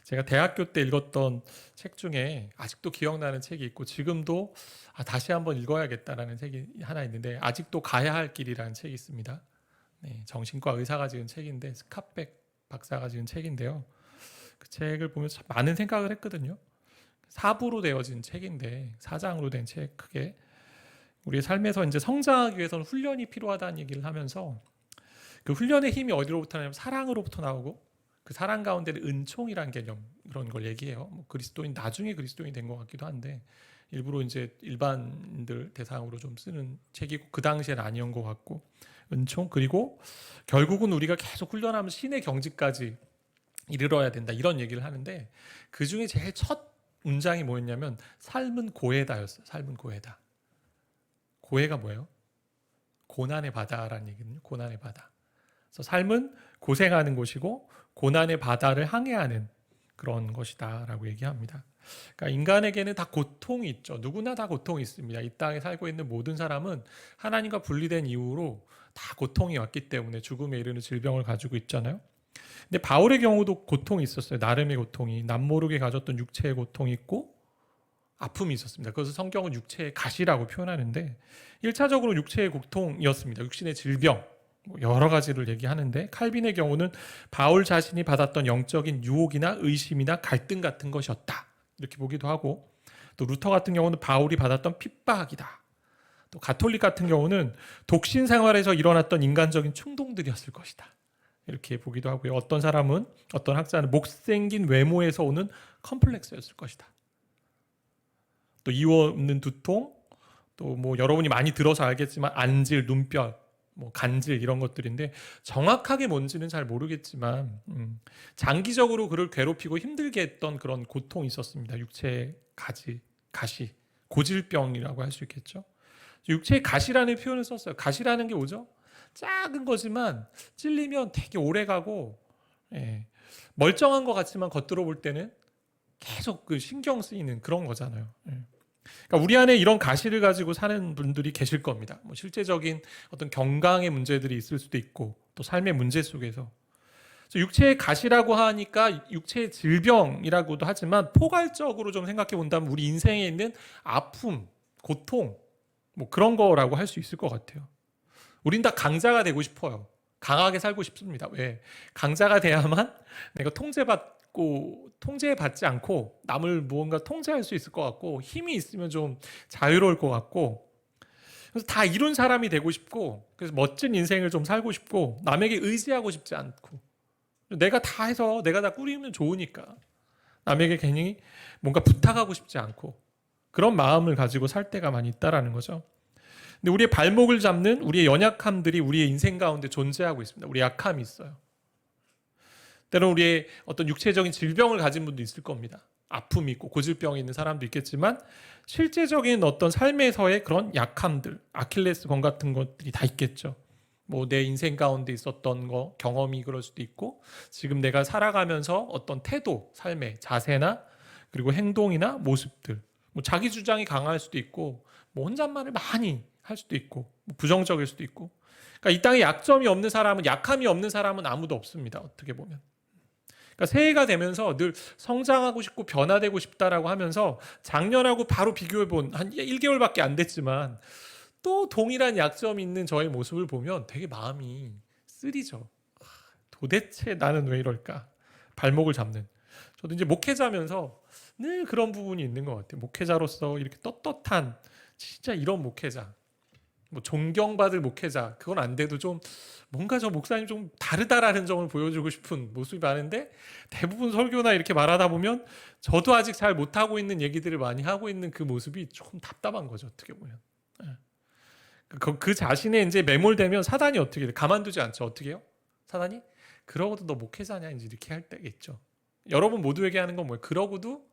제가 대학교 때 읽었던 책 중에 아직도 기억나는 책이 있고 지금도 다시 한번 읽어야겠다라는 책이 하나 있는데 아직도 가야 할 길이라는 책이 있습니다. 네, 정신과 의사가 지은 책인데 스캇백 박사가 지은 책인데요. 그 책을 보면서 참 많은 생각을 했거든요. 4부로 되어진 책인데 4장으로 된 책 크게 우리의 삶에서 이제 성장하기 위해서는 훈련이 필요하다는 얘기를 하면서 그 훈련의 힘이 어디로부터 나냐면 사랑으로부터 나오고 그 사랑 가운데는 은총이란 개념 그런 걸 얘기해요. 뭐 그리스도인 나중에 그리스도인이 된 것 같기도 한데 일부러 이제 일반인들 대상으로 좀 쓰는 책이고 그 당시에는 아니었던 것 같고 은총 그리고 결국은 우리가 계속 훈련하면 신의 경지까지 이르러야 된다 이런 얘기를 하는데 그 중에 제일 첫 문장이 뭐였냐면 삶은 고해다였어요. 삶은 고해다. 고해가 뭐예요? 고난의 바다라는 얘기거든요. 고난의 바다. 그래서 삶은 고생하는 곳이고 고난의 바다를 항해하는 그런 것이다라고 얘기합니다. 그러니까 인간에게는 다 고통이 있죠. 누구나 다 고통이 있습니다. 이 땅에 살고 있는 모든 사람은 하나님과 분리된 이후로 다 고통이 왔기 때문에 죽음에 이르는 질병을 가지고 있잖아요. 근데 바울의 경우도 고통이 있었어요. 나름의 고통이 남모르게 가졌던 육체의 고통이 있고 아픔이 있었습니다. 그래서 성경은 육체의 가시라고 표현하는데 1차적으로 육체의 고통이었습니다. 육신의 질병 여러 가지를 얘기하는데 칼빈의 경우는 바울 자신이 받았던 영적인 유혹이나 의심이나 갈등 같은 것이었다. 이렇게 보기도 하고 또 루터 같은 경우는 바울이 받았던 핍박이다. 또 가톨릭 같은 경우는 독신 생활에서 일어났던 인간적인 충동들이었을 것이다. 이렇게 보기도 하고요. 어떤 사람은 어떤 학자는 못생긴 외모에서 오는 컴플렉스였을 것이다. 또 이유 없는 두통, 또 뭐 여러분이 많이 들어서 알겠지만 안질, 눈뼈, 뭐 간질 이런 것들인데 정확하게 뭔지는 잘 모르겠지만 장기적으로 그를 괴롭히고 힘들게 했던 그런 고통이 있었습니다. 육체의 가시, 고질병이라고 할 수 있겠죠. 육체의 가시라는 표현을 썼어요. 가시라는 게 뭐죠? 작은 거지만 찔리면 되게 오래 가고 멀쩡한 것 같지만 겉으로 볼 때는 계속 그 신경 쓰이는 그런 거잖아요. 그러니까 우리 안에 이런 가시를 가지고 사는 분들이 계실 겁니다. 뭐 실제적인 어떤 건강의 문제들이 있을 수도 있고 또 삶의 문제 속에서 육체의 가시라고 하니까 육체의 질병이라고도 하지만 포괄적으로 좀 생각해 본다면 우리 인생에 있는 아픔, 고통 뭐 그런 거라고 할 수 있을 것 같아요. 우린 다 강자가 되고 싶어요. 강하게 살고 싶습니다. 왜? 강자가 돼야만 내가 통제받지 않고 남을 무언가 통제할 수 있을 것 같고 힘이 있으면 좀 자유로울 것 같고 그래서 다 이룬 사람이 되고 싶고 그래서 멋진 인생을 좀 살고 싶고 남에게 의지하고 싶지 않고 내가 다 해서 내가 다 꾸리면 좋으니까 남에게 괜히 뭔가 부탁하고 싶지 않고 그런 마음을 가지고 살 때가 많이 있다라는 거죠. 근데 우리의 발목을 잡는 우리의 연약함들이 우리의 인생 가운데 존재하고 있습니다. 우리 약함이 있어요. 때로는 우리의 어떤 육체적인 질병을 가진 분도 있을 겁니다. 아픔이 있고 고질병이 있는 사람도 있겠지만 실제적인 어떤 삶에서의 그런 약함들, 아킬레스건 같은 것들이 다 있겠죠. 뭐 내 인생 가운데 있었던 거, 경험이 그럴 수도 있고 지금 내가 살아가면서 어떤 태도, 삶의 자세나 그리고 행동이나 모습들 뭐 자기 주장이 강할 수도 있고 뭐 혼잣말을 많이 할 수도 있고 뭐 부정적일 수도 있고 그러니까 이 땅에 약점이 없는 사람은 약함이 없는 사람은 아무도 없습니다. 어떻게 보면 그러니까 새해가 되면서 늘 성장하고 싶고 변화되고 싶다라고 하면서 작년하고 바로 비교해본 한 1개월밖에 안 됐지만 또 동일한 약점이 있는 저의 모습을 보면 되게 마음이 쓰리죠. 도대체 나는 왜 이럴까? 발목을 잡는. 저도 이제 목회자면서 늘 그런 부분이 있는 것 같아요. 목회자로서 이렇게 떳떳한 진짜 이런 목회자. 뭐 존경받을 목회자 그건 안 돼도 좀 뭔가 저 목사님 좀 다르다라는 점을 보여주고 싶은 모습이 많은데 대부분 설교나 이렇게 말하다 보면 저도 아직 잘 못하고 있는 얘기들을 많이 하고 있는 그 모습이 조금 답답한 거죠. 어떻게 보면 그 자신의 이제 매몰되면 사단이 어떻게 돼? 가만두지 않죠. 어떻게 해요? 사단이 그러고도 너 목회자냐 이제 이렇게 할 때가 있죠. 여러분 모두에게 하는 건 뭐예요? 그러고도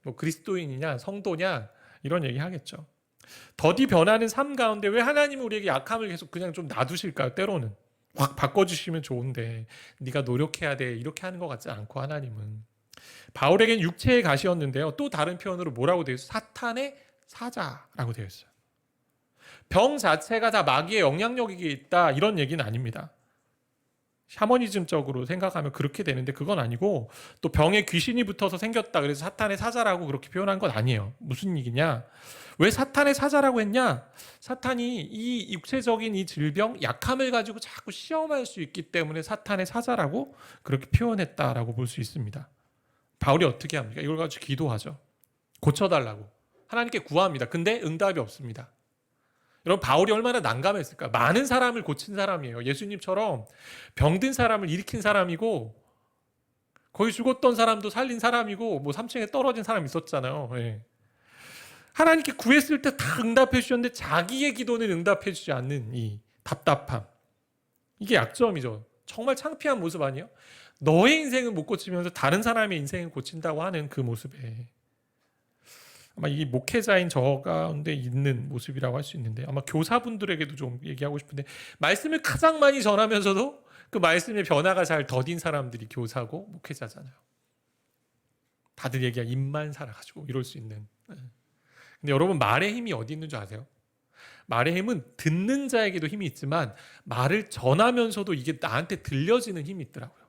뭐 그리스도인이냐 성도냐 이런 얘기 하겠죠. 더디 변하는 삶 가운데 왜 하나님은 우리에게 약함을 계속 그냥 좀 놔두실까요? 때로는 확 바꿔주시면 좋은데 네가 노력해야 돼 이렇게 하는 것 같지 않고 하나님은 바울에겐 육체의 가시였는데요. 또 다른 표현으로 뭐라고 되어 있어요? 사탄의 사자라고 되어 있어요. 병 자체가 다 마귀의 영향력이 있다 이런 얘기는 아닙니다. 샤머니즘적으로 생각하면 그렇게 되는데 그건 아니고, 또 병에 귀신이 붙어서 생겼다 그래서 사탄의 사자라고 그렇게 표현한 건 아니에요. 무슨 얘기냐? 왜 사탄의 사자라고 했냐? 사탄이 이 육체적인 이 질병, 약함을 가지고 자꾸 시험할 수 있기 때문에 사탄의 사자라고 그렇게 표현했다라고 볼 수 있습니다. 바울이 어떻게 합니까? 이걸 가지고 기도하죠. 고쳐달라고 하나님께 구합니다. 근데 응답이 없습니다. 여러분, 바울이 얼마나 난감했을까? 많은 사람을 고친 사람이에요. 예수님처럼 병든 사람을 일으킨 사람이고, 거의 죽었던 사람도 살린 사람이고, 뭐 3층에 떨어진 사람 있었잖아요. 예. 하나님께 구했을 때 다 응답해 주셨는데 자기의 기도는 응답해 주지 않는 이 답답함. 이게 약점이죠. 정말 창피한 모습 아니에요? 너의 인생은 못 고치면서 다른 사람의 인생을 고친다고 하는 그 모습에, 아마 이 목회자인 저 가운데 있는 모습이라고 할 수 있는데, 아마 교사분들에게도 좀 얘기하고 싶은데, 말씀을 가장 많이 전하면서도 그 말씀의 변화가 잘 더딘 사람들이 교사고 목회자잖아요. 다들 얘기야 입만 살아가지고 이럴 수 있는. 근데 여러분, 말의 힘이 어디 있는 줄 아세요? 말의 힘은 듣는 자에게도 힘이 있지만 말을 전하면서도 이게 나한테 들려지는 힘이 있더라고요.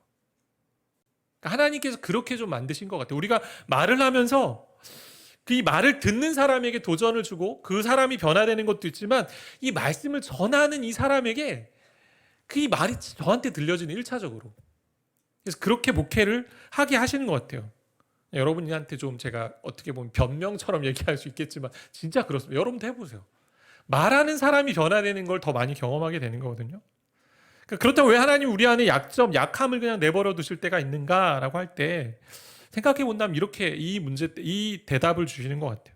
그러니까 하나님께서 그렇게 좀 만드신 것 같아요. 우리가 말을 하면서 그 말을 듣는 사람에게 도전을 주고 그 사람이 변화되는 것도 있지만, 이 말씀을 전하는 이 사람에게 그 말이 저한테 들려지는 1차적으로. 그래서 그렇게 목회를 하게 하시는 것 같아요. 여러분한테 좀 제가 어떻게 보면 변명처럼 얘기할 수 있겠지만 진짜 그렇습니다. 여러분도 해보세요. 말하는 사람이 변화되는 걸 더 많이 경험하게 되는 거거든요. 그렇다고 왜 하나님 우리 안에 약점, 약함을 그냥 내버려 두실 때가 있는가라고 할 때 생각해 본다면 이렇게 이 문제, 이 대답을 주시는 것 같아요.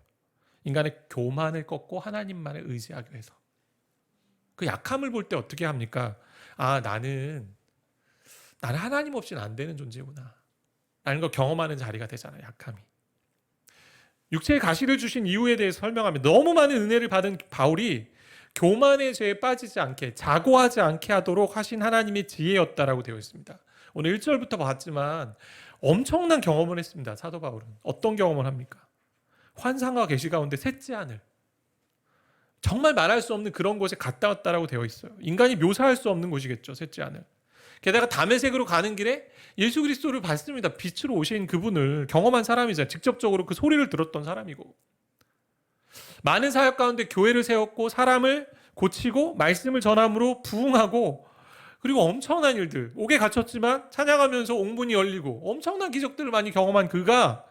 인간의 교만을 꺾고 하나님만을 의지하기 위해서. 그 약함을 볼 때 어떻게 합니까? 아, 나는 하나님 없이는 안 되는 존재구나 라는 걸 경험하는 자리가 되잖아요. 약함이. 육체의 가시를 주신 이유에 대해서 설명하면, 너무 많은 은혜를 받은 바울이 교만의 죄에 빠지지 않게, 자고하지 않게 하도록 하신 하나님의 지혜였다라고 되어 있습니다. 오늘 1절부터 봤지만 엄청난 경험을 했습니다. 사도 바울은. 어떤 경험을 합니까? 환상과 계시 가운데 셋째 하늘, 정말 말할 수 없는 그런 곳에 갔다 왔다라고 되어 있어요. 인간이 묘사할 수 없는 곳이겠죠. 셋째 하늘. 게다가 다메섹으로 가는 길에 예수 그리스도를 봤습니다. 빛으로 오신 그분을 경험한 사람이잖아요. 직접적으로 그 소리를 들었던 사람이고, 많은 사역 가운데 교회를 세웠고 사람을 고치고 말씀을 전함으로 부흥하고, 그리고 엄청난 일들, 옥에 갇혔지만 찬양하면서 옥문이 열리고 엄청난 기적들을 많이 경험한 그가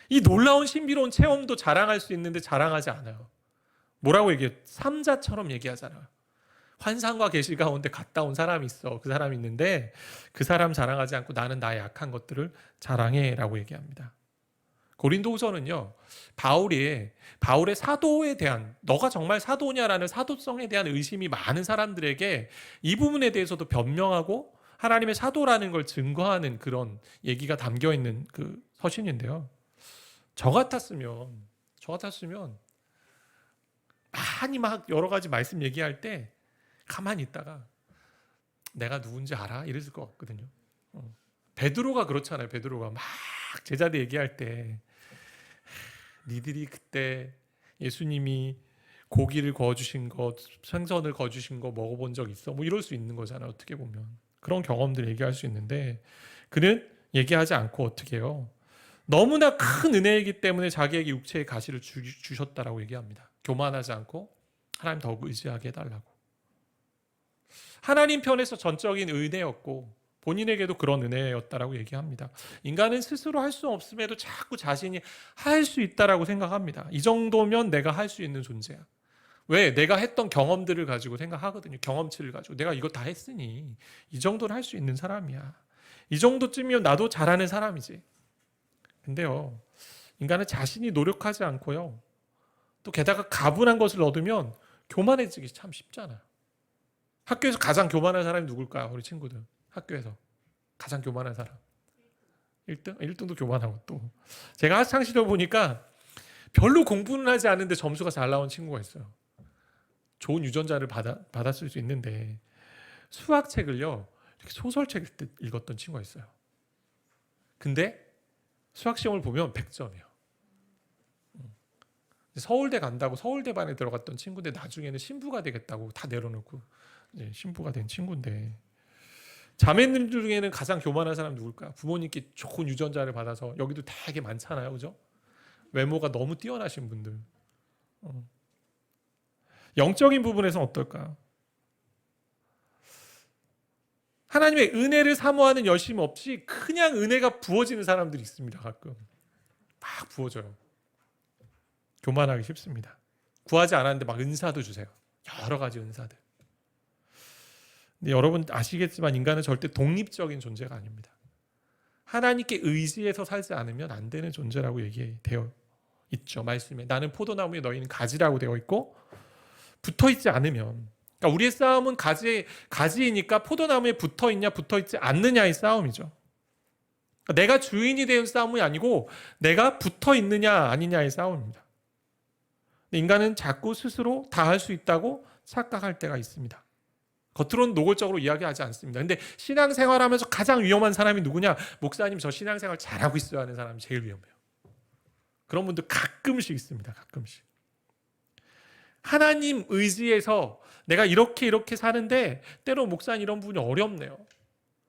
이 놀라운 신비로운 체험도 자랑할 수 있는데 자랑하지 않아요. 뭐라고 얘기해요? 삼자처럼 얘기하잖아요. 환상과 계시 가운데 갔다 온 사람이 있어. 그 사람이 있는데 그 사람 자랑하지 않고 나는 나의 약한 것들을 자랑해 라고 얘기합니다. 고린도후서는요, 바울의 사도에 대한, 너가 정말 사도냐라는 사도성에 대한 의심이 많은 사람들에게 이 부분에 대해서도 변명하고 하나님의 사도라는 걸 증거하는 그런 얘기가 담겨 있는 그 서신인데요. 저 같았으면 많이 막 여러 가지 말씀 얘기할 때 가만히 있다가 내가 누군지 알아? 이랬을 것 같거든요. 베드로가 그렇잖아요. 베드로가 막 제자들 얘기할 때, 니들이 그때 예수님이 고기를 구워주신 것, 생선을 구워주신 거 먹어본 적 있어? 뭐 이럴 수 있는 거잖아요. 어떻게 보면 그런 경험들 얘기할 수 있는데, 그는 얘기하지 않고 어떻게 해요? 너무나 큰 은혜이기 때문에 자기에게 육체의 가시를 주셨다라고 얘기합니다. 교만하지 않고 하나님 더욱 의지하게 해달라고. 하나님 편에서 전적인 은혜였고 본인에게도 그런 은혜였다라고 얘기합니다. 인간은 스스로 할 수 없음에도 자꾸 자신이 할 수 있다라고 생각합니다. 이 정도면 내가 할 수 있는 존재야. 왜? 내가 했던 경험들을 가지고 생각하거든요. 경험치를 가지고 내가 이거 다 했으니 이 정도는 할 수 있는 사람이야. 이 정도쯤이면 나도 잘하는 사람이지. 근데요, 인간은 자신이 노력하지 않고요, 또 게다가 가분한 것을 얻으면 교만해지기 참 쉽잖아요. 학교에서 가장 교만한 사람이 누굴까요? 우리 친구들. 학교에서 가장 교만한 사람. 1등? 1등도 교만하고, 또 제가 학창시절 보니까 별로 공부는 하지 않은데 점수가 잘 나온 친구가 있어요. 좋은 유전자를 받았을 수 있는데 수학책을요, 이렇게 소설책을 읽었던 친구가 있어요. 근데 수학시험을 보면 100점이에요. 서울대 간다고 서울대반에 들어갔던 친구인데 나중에는 신부가 되겠다고 다 내려놓고 이제 신부가 된 친구인데 자매님 중에는 가장 교만한 사람 누굴까? 부모님께 좋은 유전자를 받아서 여기도 되게 많잖아요, 그죠? 외모가 너무 뛰어나신 분들. 영적인 부분에서는 어떨까요? 하나님의 은혜를 사모하는 열심 없이 그냥 은혜가 부어지는 사람들이 있습니다. 가끔 막 부어져요. 교만하기 쉽습니다. 구하지 않았는데 막 은사도 주세요. 여러 가지 은사들. 근데 여러분 아시겠지만 인간은 절대 독립적인 존재가 아닙니다. 하나님께 의지해서 살지 않으면 안 되는 존재라고 얘기되어 있죠. 말씀에 나는 포도나무에 너희는 가지라고 되어 있고 붙어있지 않으면, 그러니까 우리의 싸움은 가지이니까 포도나무에 붙어있냐 붙어있지 않느냐의 싸움이죠. 그러니까 내가 주인이 되는 싸움이 아니고 내가 붙어있느냐 아니냐의 싸움입니다. 인간은 자꾸 스스로 다 할 수 있다고 착각할 때가 있습니다. 겉으로는 노골적으로 이야기하지 않습니다. 근데 신앙생활하면서 가장 위험한 사람이 누구냐? 목사님 저 신앙생활 잘하고 있어야 하는 사람이 제일 위험해요. 그런 분들 가끔씩 있습니다. 가끔씩. 하나님 의지에서 내가 이렇게 사는데 때로 목사님 이런 부분이 어렵네요.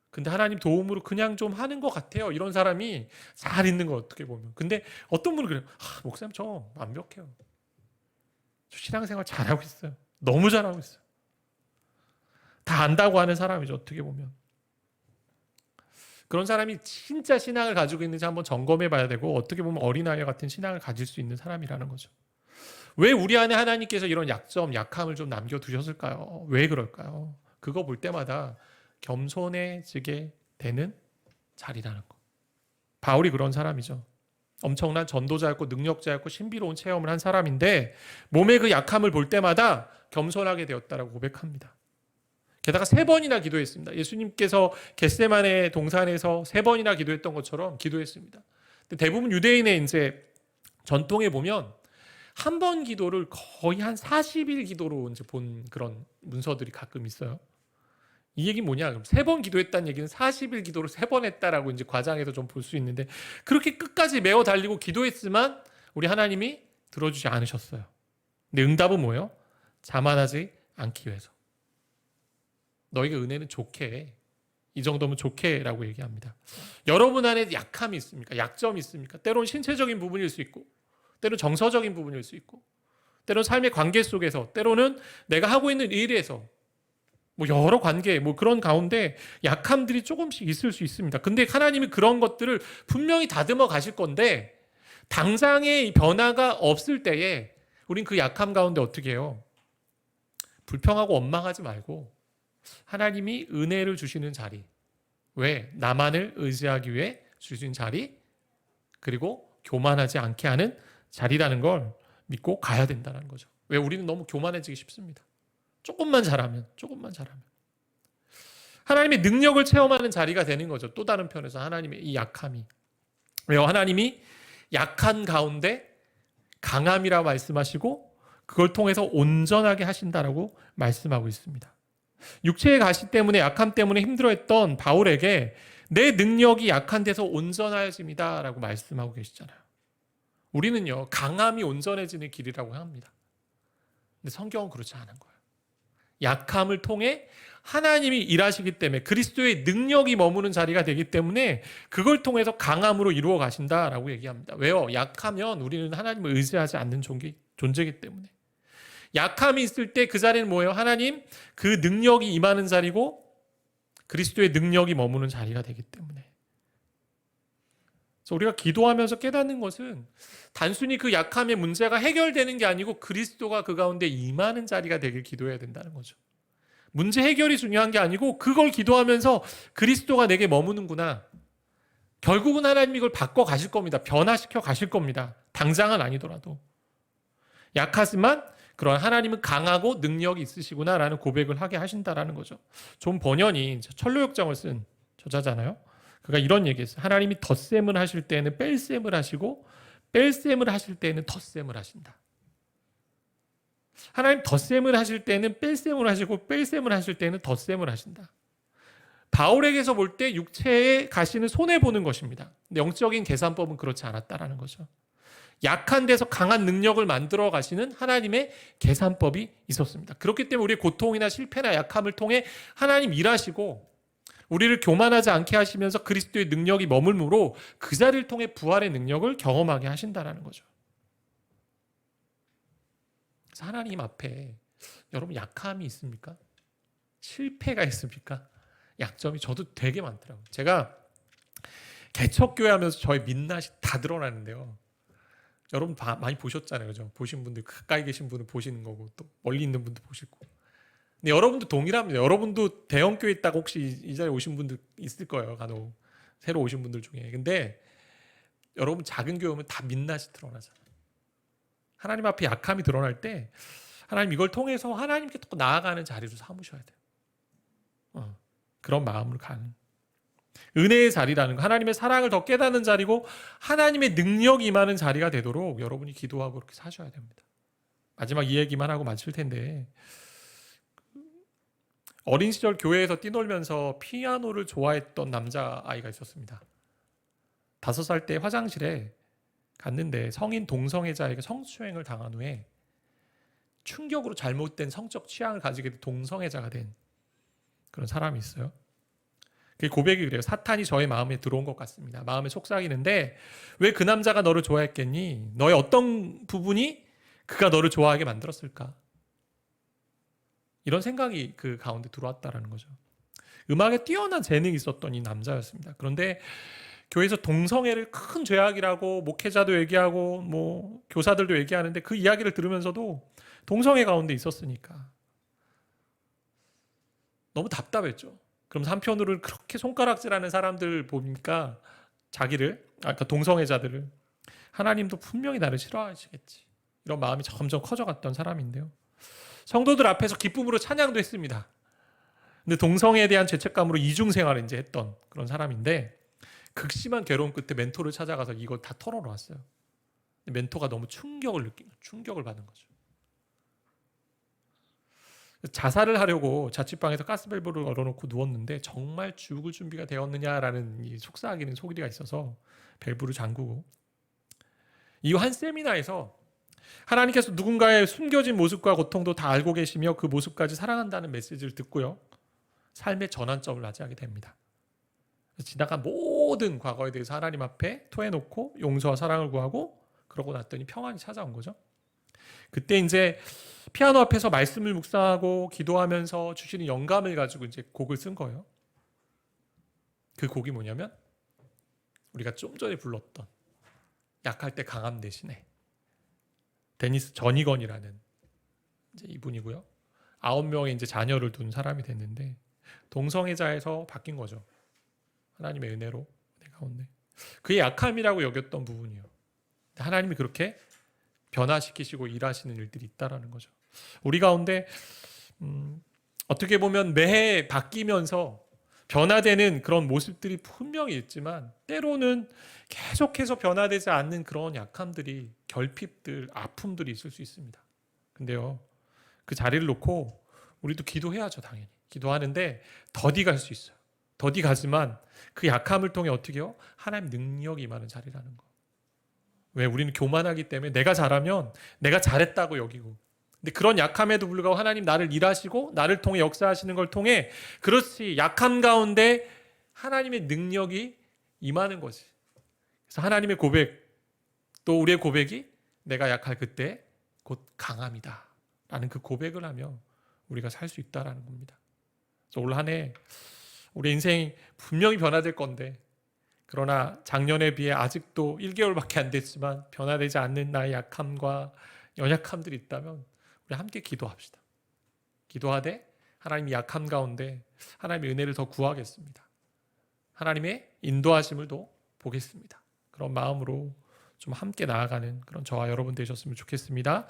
근데 하나님 도움으로 그냥 좀 하는 것 같아요. 이런 사람이 잘 있는 거 어떻게 보면. 근데 어떤 분은 그래요. 목사님 저 완벽해요. 저 신앙생활 잘하고 있어요. 너무 잘하고 있어요. 다 안다고 하는 사람이죠. 어떻게 보면. 그런 사람이 진짜 신앙을 가지고 있는지 한번 점검해 봐야 되고 어떻게 보면 어린아이 같은 신앙을 가질 수 있는 사람이라는 거죠. 왜 우리 안에 하나님께서 이런 약함을 좀 남겨두셨을까요? 왜 그럴까요? 그거 볼 때마다 겸손해지게 되는 자리라는 거. 바울이 그런 사람이죠. 엄청난 전도자였고 능력자였고 신비로운 체험을 한 사람인데 몸의 그 약함을 볼 때마다 겸손하게 되었다라고 고백합니다. 게다가 3번이나 기도했습니다. 예수님께서 겟세마네 동산에서 3번이나 기도했던 것처럼 기도했습니다. 근데 대부분 유대인의 이제 전통에 보면 한 번 기도를 거의 한 40일 기도로 이제 본 그런 문서들이 가끔 있어요. 이 얘기는 뭐냐? 그럼 3번 기도했다는 얘기는 40일 기도를 3번 했다라고 이제 과장해서 좀 볼 수 있는데 그렇게 끝까지 메어 달리고 기도했지만 우리 하나님이 들어주지 않으셨어요. 근데 응답은 뭐예요? 자만하지 않기 위해서. 너희가 은혜는 좋게 해. 이 정도면 좋게 라고 얘기합니다. 여러분 안에 약함이 있습니까? 약점이 있습니까? 때로는 신체적인 부분일 수 있고 때로는 정서적인 부분일 수 있고 때로는 삶의 관계 속에서 때로는 내가 하고 있는 일에서 뭐 여러 관계 뭐 그런 가운데 약함들이 조금씩 있을 수 있습니다. 근데 하나님이 그런 것들을 분명히 다듬어 가실 건데 당장의 변화가 없을 때에 우린 그 약함 가운데 어떻게 해요? 불평하고 원망하지 말고 하나님이 은혜를 주시는 자리, 왜? 나만을 의지하기 위해 주신 자리, 그리고 교만하지 않게 하는 자리라는 걸 믿고 가야 된다는 거죠. 왜? 우리는 너무 교만해지기 쉽습니다. 조금만 잘하면. 하나님의 능력을 체험하는 자리가 되는 거죠. 또 다른 편에서 하나님의 이 약함이. 왜요? 하나님이 약한 가운데 강함이라 말씀하시고 그걸 통해서 온전하게 하신다라고 말씀하고 있습니다. 육체의 가시 때문에 약함 때문에 힘들어했던 바울에게 내 능력이 약한 데서 온전해집니다 라고 말씀하고 계시잖아요. 우리는요 강함이 온전해지는 길이라고 합니다. 근데 성경은 그렇지 않은 거예요. 약함을 통해 하나님이 일하시기 때문에 그리스도의 능력이 머무는 자리가 되기 때문에 그걸 통해서 강함으로 이루어 가신다라고 얘기합니다. 왜요? 약하면 우리는 하나님을 의지하지 않는 존재이기 때문에. 약함이 있을 때 그 자리는 뭐예요? 하나님 그 능력이 임하는 자리고 그리스도의 능력이 머무는 자리가 되기 때문에. 그래서 우리가 기도하면서 깨닫는 것은 단순히 그 약함의 문제가 해결되는 게 아니고 그리스도가 그 가운데 임하는 자리가 되길 기도해야 된다는 거죠. 문제 해결이 중요한 게 아니고 그걸 기도하면서 그리스도가 내게 머무는구나. 결국은 하나님이 이걸 바꿔 가실 겁니다. 변화시켜 가실 겁니다. 당장은 아니더라도. 약하지만 그런 하나님은 강하고 능력이 있으시구나라는 고백을 하게 하신다라는 거죠. 존 버년이 철로역정을 쓴 저자잖아요. 그가 이런 얘기했어요. 하나님이 덧셈을 하실 때는 뺄셈을 하시고 뺄셈을 하실 때는 덧셈을 하신다. 하나님 덧셈을 하실 때는 뺄셈을 하시고 뺄셈을 하실 때는 덧셈을 하신다. 바울에게서 볼 때 육체의 가시는 손해보는 것입니다. 근데 영적인 계산법은 그렇지 않았다라는 거죠. 약한 데서 강한 능력을 만들어 가시는 하나님의 계산법이 있었습니다. 그렇기 때문에 우리의 고통이나 실패나 약함을 통해 하나님 일하시고 우리를 교만하지 않게 하시면서 그리스도의 능력이 머물므로 그 자리를 통해 부활의 능력을 경험하게 하신다는 거죠. 그래서 하나님 앞에 여러분 약함이 있습니까? 실패가 있습니까? 약점이 저도 되게 많더라고요. 제가 개척교회 하면서 저의 민낯이 다 드러나는데요. 여러분 많이 보셨잖아요. 그죠? 보신 분들, 가까이 계신 분은 보시는 거고 또 멀리 있는 분도 보시고. 근데 여러분도 동일합니다. 여러분도 대형교회 있다고 혹시 이 자리에 오신 분들 있을 거예요. 간혹. 새로 오신 분들 중에. 근데 여러분 작은 교회 오면 다 민낯이 드러나잖아요. 하나님 앞에 약함이 드러날 때 하나님 이걸 통해서 하나님께 더 나아가는 자리로 삼으셔야 돼요. 그런 마음으로 가는. 은혜의 자리라는 거, 하나님의 사랑을 더 깨닫는 자리고 하나님의 능력이 임하는 자리가 되도록 여러분이 기도하고 그렇게 사셔야 됩니다. 마지막 이 얘기만 하고 마칠 텐데, 어린 시절 교회에서 뛰놀면서 피아노를 좋아했던 남자아이가 있었습니다. 5살 때 화장실에 갔는데 성인 동성애자에게 성추행을 당한 후에 충격으로 잘못된 성적 취향을 가지게 된 동성애자가 된 그런 사람이 있어요. 그 고백이 그래요. 사탄이 저의 마음에 들어온 것 같습니다. 마음에 속삭이는데 왜 그 남자가 너를 좋아했겠니? 너의 어떤 부분이 그가 너를 좋아하게 만들었을까? 이런 생각이 그 가운데 들어왔다라는 거죠. 음악에 뛰어난 재능이 있었던 이 남자였습니다. 그런데 교회에서 동성애를 큰 죄악이라고 목회자도 얘기하고 뭐 교사들도 얘기하는데 그 이야기를 들으면서도 동성애 가운데 있었으니까 너무 답답했죠. 그럼 한편으로는 그렇게 손가락질하는 사람들 보니까 자기를, 아까 동성애자들을 하나님도 분명히 나를 싫어하시겠지. 이런 마음이 점점 커져갔던 사람인데요. 성도들 앞에서 기쁨으로 찬양도 했습니다. 근데 동성애에 대한 죄책감으로 이중생활을 이제 했던 그런 사람인데 극심한 괴로움 끝에 멘토를 찾아가서 이걸 다 털어놓았어요. 멘토가 너무 충격을 받은 거죠. 자살을 하려고 자취방에서 가스밸브를 걸어놓고 누웠는데 정말 죽을 준비가 되었느냐라는 이 속삭이는 소리가 있어서 밸브를 잠그고, 이후 한 세미나에서 하나님께서 누군가의 숨겨진 모습과 고통도 다 알고 계시며 그 모습까지 사랑한다는 메시지를 듣고요, 삶의 전환점을 맞이하게 됩니다. 지나간 모든 과거에 대해서 하나님 앞에 토해놓고 용서와 사랑을 구하고 그러고 났더니 평안이 찾아온 거죠. 그때 이제 피아노 앞에서 말씀을 묵상하고 기도하면서 주시는 영감을 가지고 이제 곡을 쓴 거예요. 그 곡이 뭐냐면 우리가 좀 전에 불렀던 약할 때 강함 대신에 데니스 전이건이라는 이제 이분이고요. 9명의 이제 자녀를 둔 사람이 됐는데 동성애자에서 바뀐 거죠. 하나님의 은혜로 내 가운데. 그의 약함이라고 여겼던 부분이요. 하나님이 그렇게 변화시키시고 일하시는 일들이 있다라는 거죠. 우리 가운데 어떻게 보면 매해 바뀌면서 변화되는 그런 모습들이 분명히 있지만 때로는 계속해서 변화되지 않는 그런 약함들이, 결핍들, 아픔들이 있을 수 있습니다. 근데요, 그 자리를 놓고 우리도 기도해야죠. 당연히 기도하는데 더디 갈 수 있어요. 더디 가지만 그 약함을 통해 어떻게 해요? 하나님 능력이 임하는 자리라는 거. 왜? 우리는 교만하기 때문에 내가 잘하면 내가 잘했다고 여기고, 근데 그런 약함에도 불구하고 하나님 나를 일하시고 나를 통해 역사하시는 걸 통해, 그렇지, 약함 가운데 하나님의 능력이 임하는 거지. 그래서 하나님의 고백, 또 우리의 고백이 내가 약할 그때 곧 강함이다 라는 그 고백을 하며 우리가 살 수 있다라는 겁니다. 그래서 올 한 해 우리 인생이 분명히 변화될 건데, 그러나 작년에 비해 아직도 1개월밖에 안 됐지만 변화되지 않는 나의 약함과 연약함들이 있다면 우리 함께 기도합시다. 기도하되 하나님의 약함 가운데 하나님의 은혜를 더 구하겠습니다. 하나님의 인도하심을 더 보겠습니다. 그런 마음으로 좀 함께 나아가는 그런 저와 여러분 되셨으면 좋겠습니다.